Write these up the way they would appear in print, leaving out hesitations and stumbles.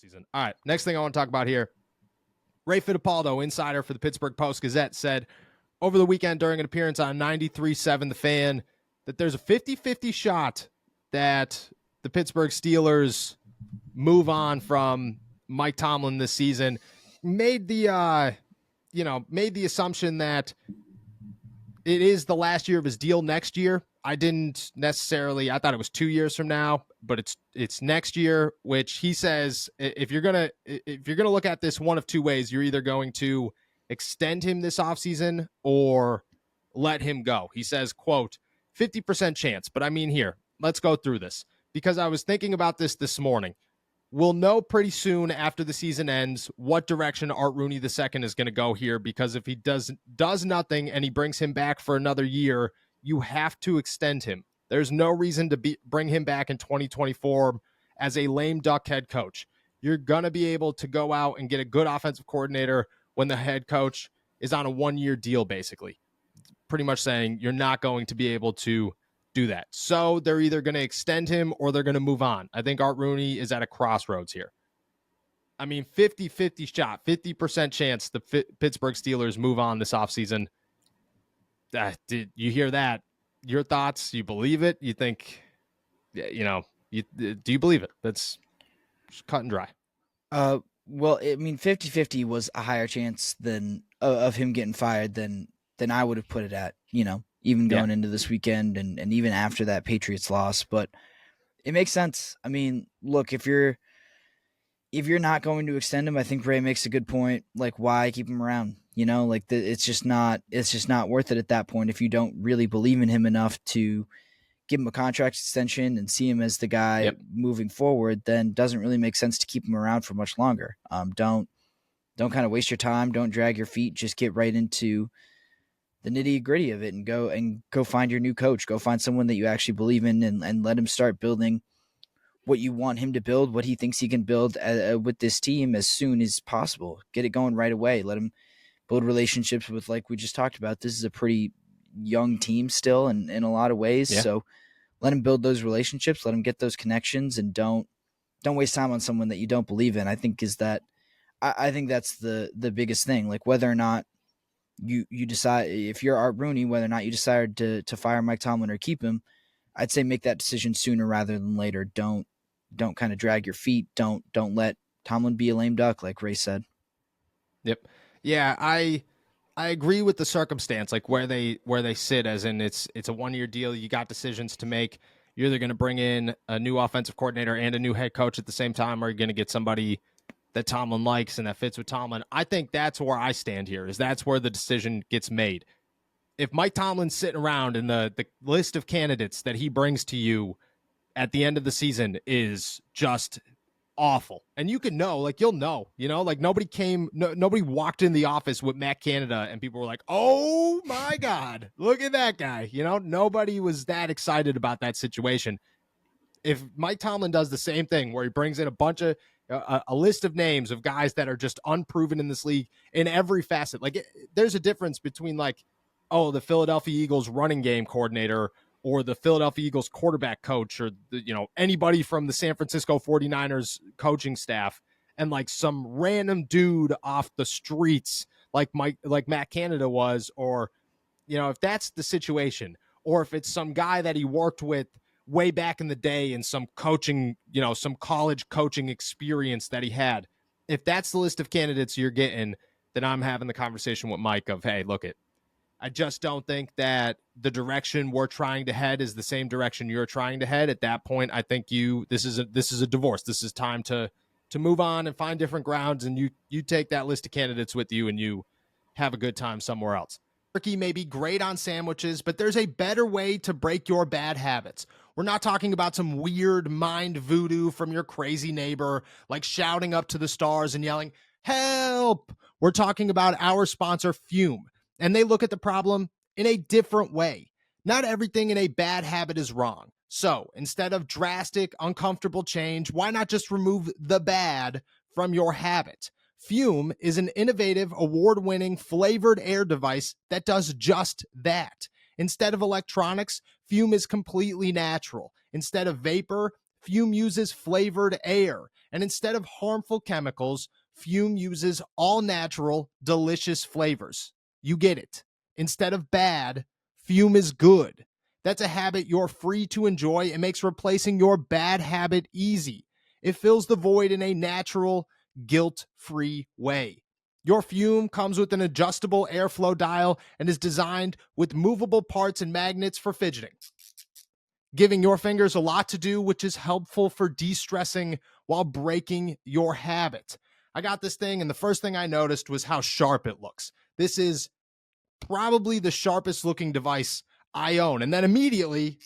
offseason. All right, next thing I want to talk about here. Ray Fittipaldo, insider for the Pittsburgh Post-Gazette, said over the weekend during an appearance on 93.7 The Fan that there's a 50-50 shot that the Pittsburgh Steelers move on from Mike Tomlin this season. Made the assumption that it is the last year of his deal next year. I thought it was 2 years from now, but it's next year, which he says if you're gonna look at this one of two ways, you're either going to extend him this offseason or let him go. He says, quote, 50% chance. But I mean, here, let's go through this because I was thinking about this morning. We'll know pretty soon after the season ends what direction Art Rooney II is going to go here, because if he does nothing and he brings him back for another year, you have to extend him. There's no reason to bring him back in 2024 as a lame duck head coach. You're going to be able to go out and get a good offensive coordinator when the head coach is on a 1-year deal, basically. Pretty much saying you're not going to be able to do that. So they're either going to extend him or they're going to move on. I think Art Rooney is at a crossroads here. I mean, 50-50 shot, 50% chance the Pittsburgh Steelers move on this offseason. Did you hear that? Your thoughts? You believe it? You think, do you believe it? That's cut and dry. Well, I mean, 50-50 was a higher chance than of him getting fired than I would have put it at, even going into this weekend and even after that Patriots loss. But it makes sense. I mean, look, if you're not going to extend him, I think Ray makes a good point. Like, why keep him around? It's just not worth it at that point if you don't really believe in him enough to give him a contract extension and see him as the guy moving forward. Then doesn't really make sense to keep him around for much longer. Don't kind of waste your time. Don't drag your feet. Just get right into the nitty gritty of it and go find your new coach. Go find someone that you actually believe in and let him start building what you want him to build, what he thinks he can build with this team as soon as possible. Get it going right away. Let him build relationships with, like we just talked about. This is a pretty young team still in a lot of ways. Yeah. So let him build those relationships, let him get those connections, and don't waste time on someone that you don't believe in. I think that's the biggest thing. Like, whether or not you decide, if you're Art Rooney, whether or not you decide to fire Mike Tomlin or keep him, I'd say make that decision sooner rather than later. Don't kind of drag your feet. Don't let Tomlin be a lame duck, like Ray said. Yep. Yeah, I agree with the circumstance, like where they sit, as in it's a 1-year deal. You got decisions to make. You're either going to bring in a new offensive coordinator and a new head coach at the same time, or you're going to get somebody that Tomlin likes and that fits with Tomlin. I think that's where I stand here, is that's where the decision gets made. If Mike Tomlin's sitting around and the list of candidates that he brings to you at the end of the season is just awful, and you'll know, like nobody walked in the office with Matt Canada and people were like, oh my God, look at that guy. Nobody was that excited about that situation. If Mike Tomlin does the same thing where he brings in a bunch of a list of names of guys that are just unproven in this league in every facet, there's a difference between the Philadelphia Eagles running game coordinator or the Philadelphia Eagles quarterback coach or anybody from the San Francisco 49ers coaching staff and some random dude off the streets like Matt Canada was, or if that's the situation, or if it's some guy that he worked with way back in the day in some coaching, some college coaching experience that he had. If that's the list of candidates you're getting, then I'm having the conversation with Mike of, hey, look it. I just don't think that the direction we're trying to head is the same direction you're trying to head. At that point, I think this is a divorce. This is time to move on and find different grounds, and you take that list of candidates with you and you have a good time somewhere else. Turkey may be great on sandwiches, but there's a better way to break your bad habits. We're not talking about some weird mind voodoo from your crazy neighbor, like shouting up to the stars and yelling, help! We're talking about our sponsor, Fume. And they look at the problem in a different way. Not everything in a bad habit is wrong. So instead of drastic, uncomfortable change, why not just remove the bad from your habit? Fume is an innovative, award-winning flavored air device that does just that. Instead of electronics, Fume is completely natural. Instead of vapor, Fume uses flavored air, and instead of harmful chemicals, Fume uses all natural, delicious flavors. You get it. Instead of bad, Fume is good. That's a habit you're free to enjoy and makes replacing your bad habit easy. It fills the void in a natural, guilt-free way. Your Fume comes with an adjustable airflow dial and is designed with movable parts and magnets for fidgeting, giving your fingers a lot to do, which is helpful for de-stressing while breaking your habit. I got this thing, and the first thing I noticed was how sharp it looks. This is probably the sharpest looking device I own. And then immediately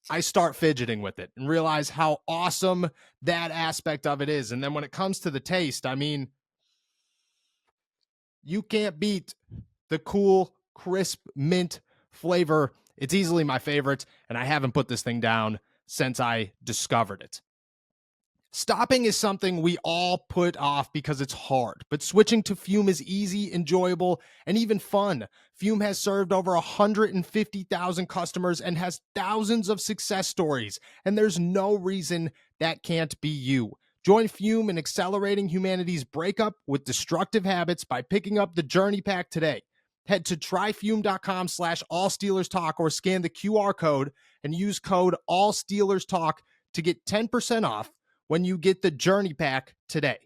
I start fidgeting with it and realize how awesome that aspect of it is. And then when it comes to the taste, I mean, you can't beat the cool, crisp mint flavor. It's easily my favorite, and I haven't put this thing down since I discovered it. Stopping is something we all put off because it's hard, but switching to Fume is easy, enjoyable, and even fun. Fume has served over 150,000 customers and has thousands of success stories, and there's no reason that can't be you. Join Fume in accelerating humanity's breakup with destructive habits by picking up the Journey Pack today. Head to tryfume.com/allsteelerstalk or scan the QR code and use code allsteelerstalk to get 10% off when you get the Journey Pack today.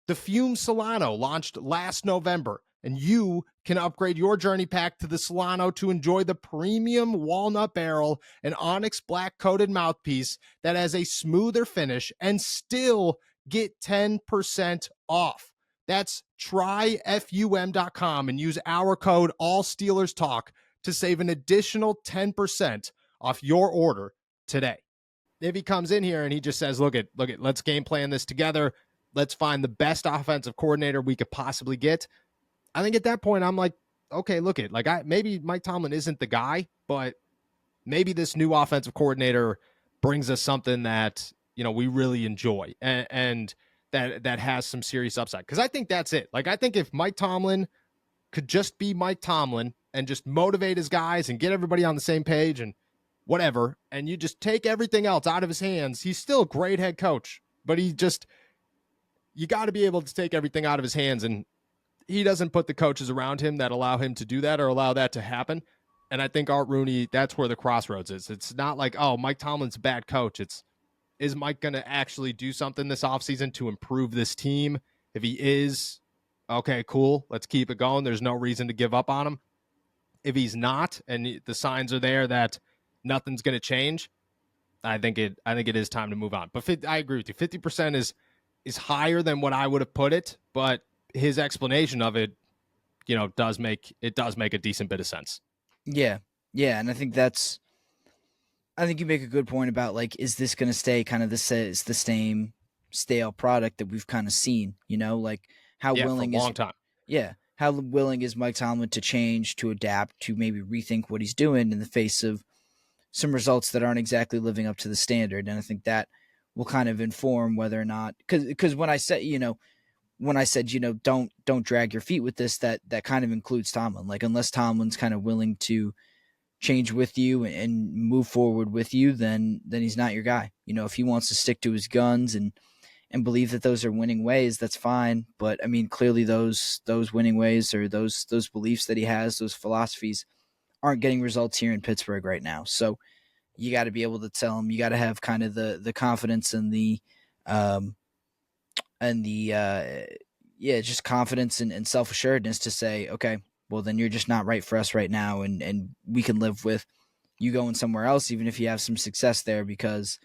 The Fume Solano launched last November, and you can upgrade your Journey Pack to the Solano to enjoy the premium walnut barrel and onyx black coated mouthpiece that has a smoother finish and still get 10% off. That's tryfum.com and use our code AllSteelersTalk to save an additional 10% off your order today. If he comes in here and he just says, look, let's game plan this together. Let's find the best offensive coordinator we could possibly get. I think at that point, I'm like, okay, maybe Mike Tomlin isn't the guy, but maybe this new offensive coordinator brings us something that, we really enjoy and that has some serious upside. Cause I think that's it. I think if Mike Tomlin could just be Mike Tomlin and just motivate his guys and get everybody on the same page and whatever, and you just take everything else out of his hands, he's still a great head coach, but you got to be able to take everything out of his hands, and he doesn't put the coaches around him that allow him to do that or allow that to happen. And I think Art Rooney, that's where the crossroads is. It's not like, oh, Mike Tomlin's a bad coach. Is Mike going to actually do something this offseason to improve this team? If he is, okay, cool, let's keep it going. There's no reason to give up on him. If he's not, and the signs are there that nothing's going to change, I think it is time to move on. But I agree with you. 50% is higher than what I would have put it, but his explanation of it, does make a decent bit of sense. Yeah. Yeah. And I think you make a good point about is this going to stay kind of the same stale product that we've kind of seen, how willing for a long time. Yeah. How willing is Mike Tomlin to change, to adapt, to maybe rethink what he's doing in the face of some results that aren't exactly living up to the standard? And I think that will kind of inform whether or not, because when I said, don't drag your feet with this, that kind of includes Tomlin. Unless Tomlin's kind of willing to change with you and move forward with you, then he's not your guy. If he wants to stick to his guns and believe that those are winning ways, that's fine. But I mean, clearly those winning ways or those beliefs that he has, those philosophies, aren't getting results here in Pittsburgh right now. So you got to be able to tell him. You got to have kind of the confidence and just confidence and self-assuredness to say, okay, well then you're just not right for us right now, and we can live with you going somewhere else, even if you have some success there, because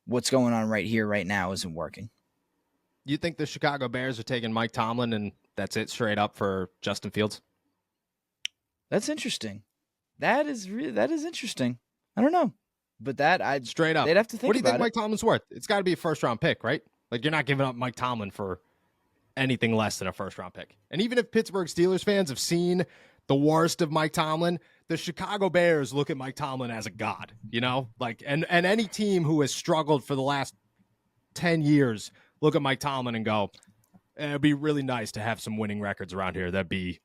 what's going on right here, right now isn't working. You think the Chicago Bears are taking Mike Tomlin and that's it straight up for Justin Fields? That's interesting. That is interesting. I don't know. But I'd straight up. They'd have to think about it. What do you think Mike Tomlin's worth? It's got to be a first-round pick, right? You're not giving up Mike Tomlin for anything less than a first-round pick. And even if Pittsburgh Steelers fans have seen the worst of Mike Tomlin, the Chicago Bears look at Mike Tomlin as a god, and any team who has struggled for the last 10 years look at Mike Tomlin and go, It'd be really nice to have some winning records around here. That'd be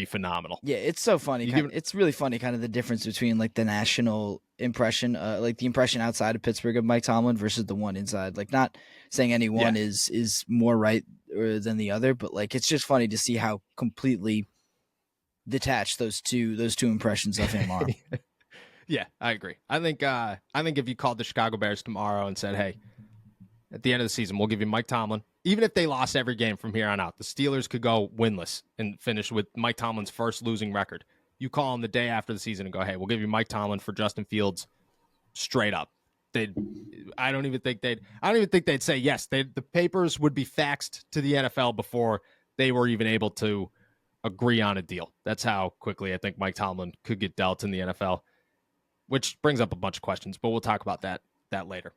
phenomenal. Yeah, it's so funny. It's really funny, kind of the difference between like the national impression, like the impression outside of Pittsburgh of Mike Tomlin versus the one inside. Like, not saying any one is more right than the other, but like it's just funny to see how completely detached those two impressions of him are. Yeah, I agree. I think if you called the Chicago Bears tomorrow and said, "Hey, at the end of the season, we'll give you Mike Tomlin," even if they lost every game from here on out, the Steelers could go winless and finish with Mike Tomlin's first losing record. You call him the day after the season and go, "Hey, we'll give you Mike Tomlin for Justin Fields," straight up. I don't even think they'd say yes. The papers would be faxed to the NFL before they were even able to agree on a deal. That's how quickly I think Mike Tomlin could get dealt in the NFL, which brings up a bunch of questions, but we'll talk about that later.